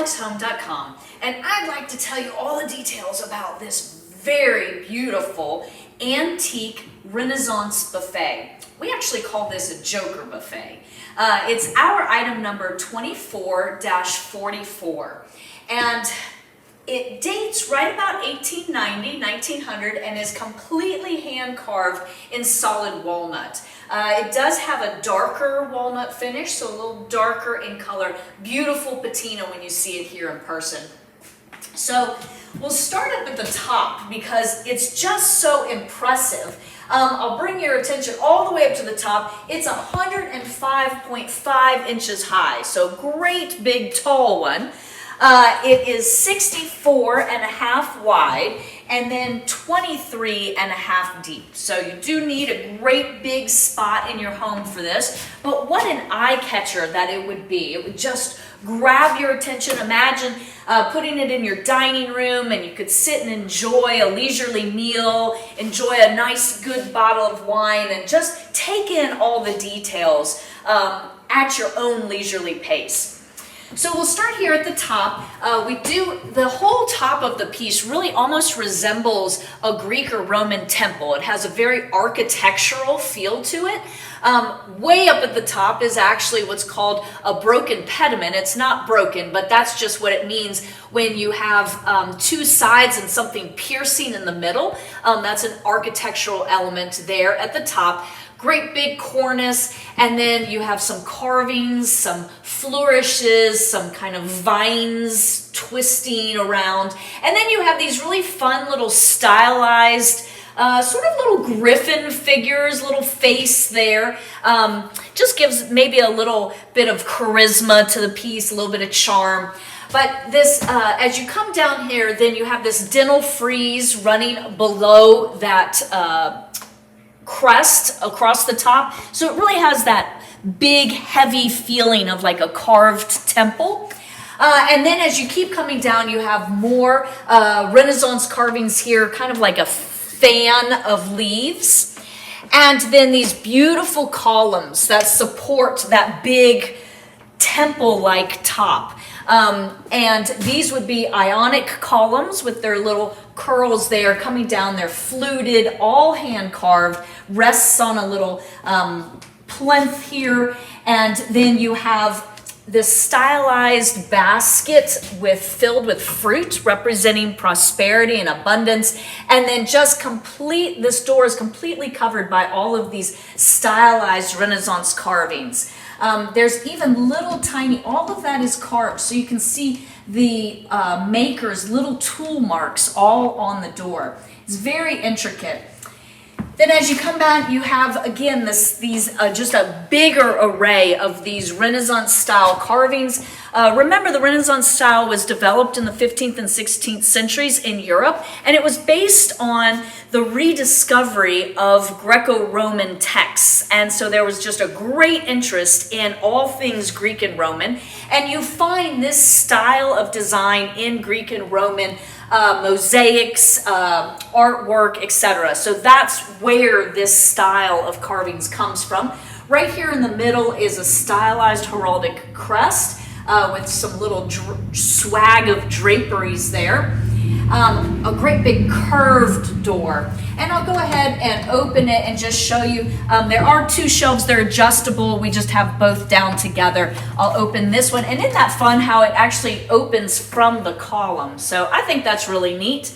alexhome.com, and I'd like to tell you all the details about this very beautiful antique Renaissance buffet. We actually call this a Joker buffet. It's our item number 24-44, and it dates right about 1890, 1900, and is completely hand carved in solid walnut. It does have a darker walnut finish, so a little darker in color. Beautiful patina when you see it here in person. So we'll start up at the top because it's just so impressive. I'll bring your attention all the way up to the top. It's 105.5 inches high, so great big tall one. It is 64.5 wide and then 23.5 deep. So you do need a great big spot in your home for this. But what an eye catcher that it would be. It would just grab your attention. Imagine putting it in your dining room, and you could sit and enjoy a leisurely meal, enjoy a nice good bottle of wine, and just take in all the details at your own leisurely pace. So we'll start here at the top. The whole top of the piece really almost resembles a Greek or Roman temple. It has a very architectural feel to it. Way up at the top is actually what's called a broken pediment. It's not broken, but that's just what it means when you have two sides and something piercing in the middle. That's an architectural element there at the top. Great big cornice, and then you have some carvings, some flourishes, some kind of vines twisting around, and then you have these really fun little stylized sort of little griffin figures, little face there. Just gives maybe a little bit of charisma to the piece, a little bit of charm. But this, as you come down here, then you have this dental frieze running below that crest across the top. So it really has that big, heavy feeling of like a carved temple. And then as you keep coming down, you have more Renaissance carvings here, kind of like a fan of leaves. And then these beautiful columns that support that big temple-like top. And these would be Ionic columns with their little curls there coming down. They're fluted, all hand carved, rests on a little plinth here. And then you have this stylized basket filled with fruit representing prosperity and abundance. And then this door is completely covered by all of these stylized Renaissance carvings. There's even little tiny, all of that is carved, so you can see the maker's little tool marks all on the door. It's very intricate. Then as you come back, you have, again, just a bigger array of these Renaissance style carvings. Remember, the Renaissance style was developed in the 15th and 16th centuries in Europe, and it was based on the rediscovery of Greco-Roman texts. And so there was just a great interest in all things Greek and Roman. And you find this style of design in Greek and Roman mosaics, artwork, etc. So that's where this style of carvings comes from. Right here in the middle is a stylized heraldic crest with some little swag of draperies there. A great big curved door. And I'll go ahead and open it and just show you. There are two shelves, they're adjustable. We just have both down together. I'll open this one. And isn't that fun how it actually opens from the column? So I think that's really neat.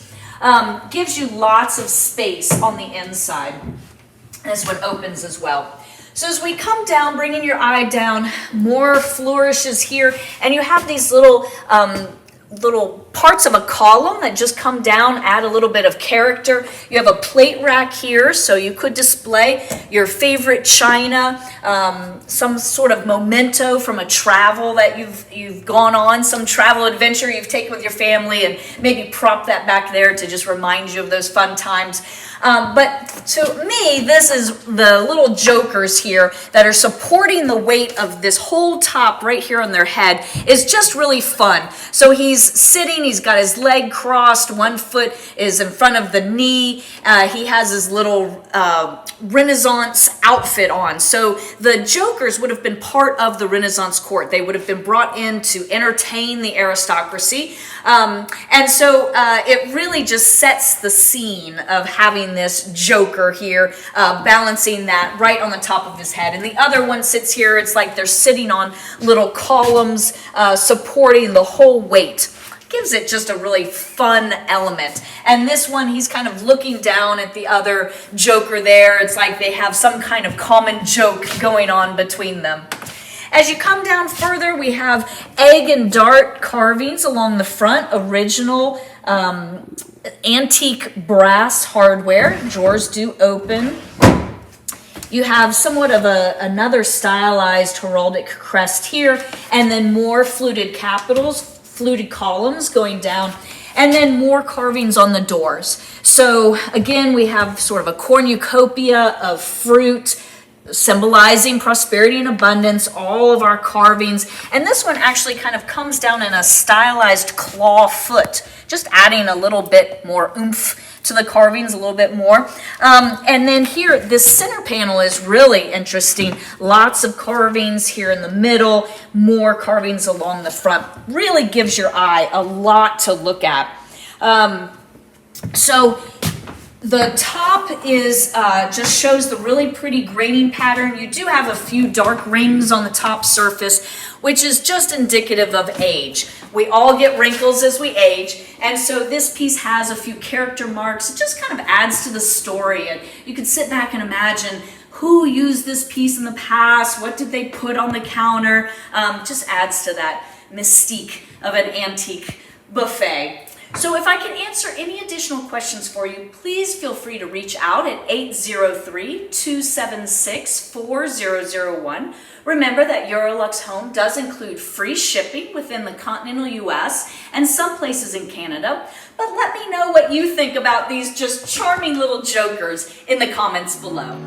Gives you lots of space on the inside. This one opens as well. So as we come down, bringing your eye down, more flourishes here. And you have these little parts of a column that just come down, add a little bit of character. You have a plate rack here, so you could display your favorite china, some sort of memento from a travel that you've gone on, some travel adventure you've taken with your family, and maybe prop that back there to just remind you of those fun times. But to me, this is the little jokers here that are supporting the weight of this whole top right here on their head is just really fun. So he's sitting, he's got his leg crossed, one foot is in front of the knee. He has his little Renaissance outfit on. So the jokers would have been part of the Renaissance court. They would have been brought in to entertain the aristocracy. And so it really just sets the scene of having this joker here, balancing that right on the top of his head. And the other one sits here. It's like they're sitting on little columns supporting the whole weight. Gives it just a really fun element. And this one, he's kind of looking down at the other joker there. It's like they have some kind of common joke going on between them. As you come down further, we have egg and dart carvings along the front, original antique brass hardware. Drawers do open. You have somewhat of another stylized heraldic crest here, and then more fluted capitals, fluted columns going down, and then more carvings on the doors. So again, we have sort of a cornucopia of fruit symbolizing prosperity and abundance, all of our carvings. And this one actually kind of comes down in a stylized claw foot, just adding a little bit more oomph to the carvings, a little bit more. And then here, this center panel is really interesting. Lots of carvings here in the middle, more carvings along the front. Really gives your eye a lot to look at. So the top is just shows the really pretty graining pattern. You do have a few dark rings on the top surface, which is just indicative of age. We all get wrinkles as we age, and so this piece has a few character marks. It just kind of adds to the story, and you can sit back and imagine who used this piece in the past, what did they put on the counter. Just adds to that mystique of an antique buffet. So if I can answer any additional questions for you, please feel free to reach out at 803-276-4001. Remember that Eurolux Home does include free shipping within the continental US and some places in Canada. But let me know what you think about these just charming little jokers in the comments below.